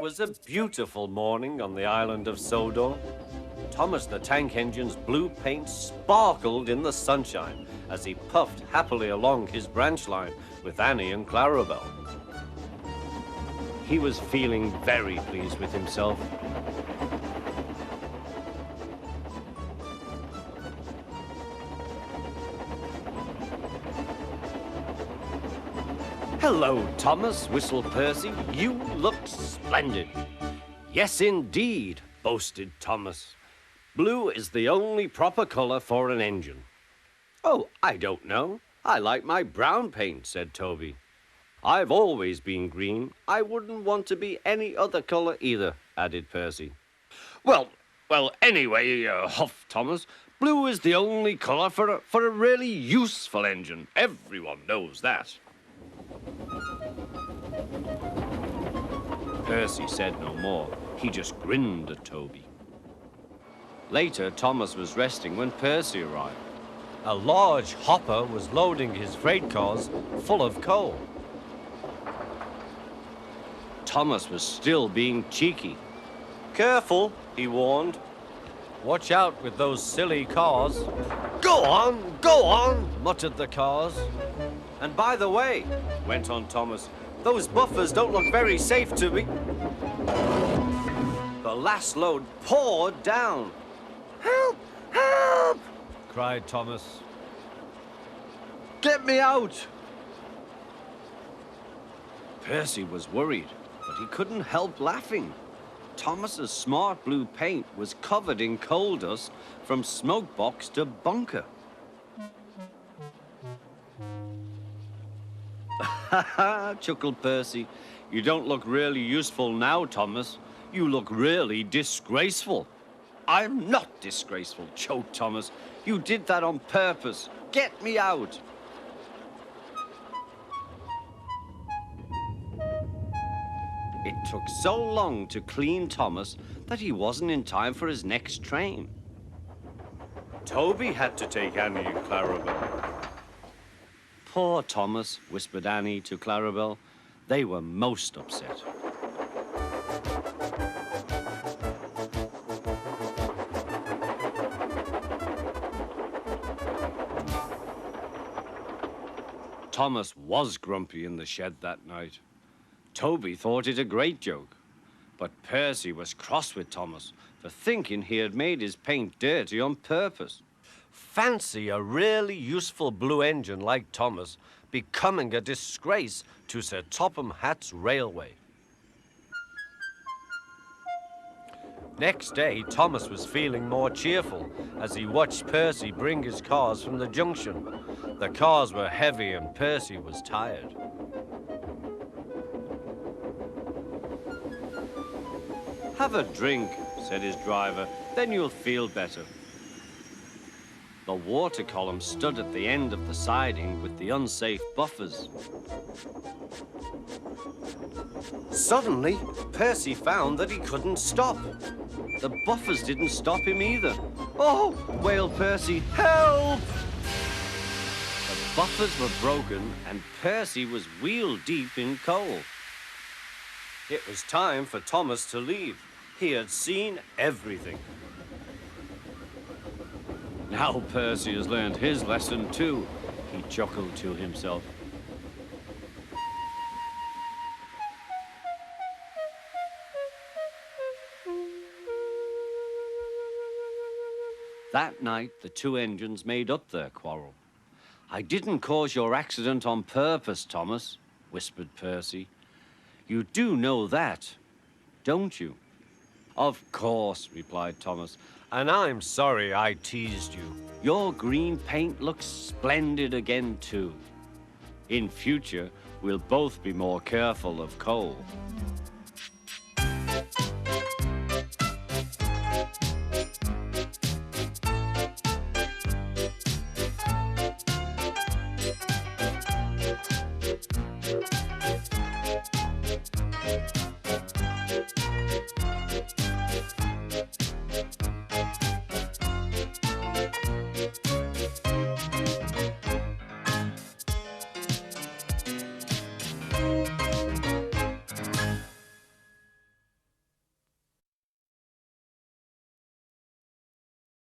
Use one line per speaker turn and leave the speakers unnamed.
was a beautiful morning on the island of Sodor. Thomas the Tank Engine's blue paint sparkled in the sunshine as he puffed happily along his branch line with Annie and Clarabelle. He was feeling very pleased with himself. "Hello, Thomas," whistled Percy. "You look splendid." "Yes, indeed," boasted Thomas. "Blue is the only proper color for an engine." "Oh, I don't know. I like my brown paint," said Toby. "I've always been green. I wouldn't want to be any other color either," added Percy. Well, anyway, huffed Thomas, "blue is the only color for a really useful engine. Everyone knows that." Percy said no more. He just grinned at Toby. Later, Thomas was resting when Percy arrived. A large hopper was loading his freight cars full of coal. Thomas was still being cheeky. "Careful," he warned. "Watch out with those silly cars." Go on," muttered the cars. "And by the way," went on Thomas, "those buffers don't look very safe to me." The last load poured down. "Help! Help!" cried Thomas. "Get me out!" Percy was worried, but he couldn't help laughing. Thomas's smart blue paint was covered in coal dust from smoke box to bunker. "Ha ha," chuckled Percy. "You don't look really useful now, Thomas. You look really disgraceful." "I'm not disgraceful," choked Thomas. "You did that on purpose. Get me out." It took so long to clean Thomas that he wasn't in time for his next train. Toby had to take Annie and Clarabelle. "Poor Thomas," whispered Annie to Clarabelle. They were most upset. Thomas was grumpy in the shed that night. Toby thought it a great joke, but Percy was cross with Thomas for thinking he had made his paint dirty on purpose. Fancy a really useful blue engine like Thomas becoming a disgrace to Sir Topham Hatt's railway. Next day, Thomas was feeling more cheerful as he watched Percy bring his cars from the junction. The cars were heavy and Percy was tired. "Have a drink," said his driver, "then you'll feel better." The water column stood at the end of the siding with the unsafe buffers. Suddenly, Percy found that he couldn't stop. The buffers didn't stop him either. "Oh!" wailed Percy. "Help!" The buffers were broken and Percy was wheel-deep in coal. It was time for Thomas to leave. He had seen everything. "Now Percy has learned his lesson too," he chuckled to himself. That night, the two engines made up their quarrel. "I didn't cause your accident on purpose, Thomas," whispered Percy. "You do know that, don't you?" "Of course," replied Thomas, "and I'm sorry I teased you. Your green paint looks splendid again, too. In future, we'll both be more careful of coal."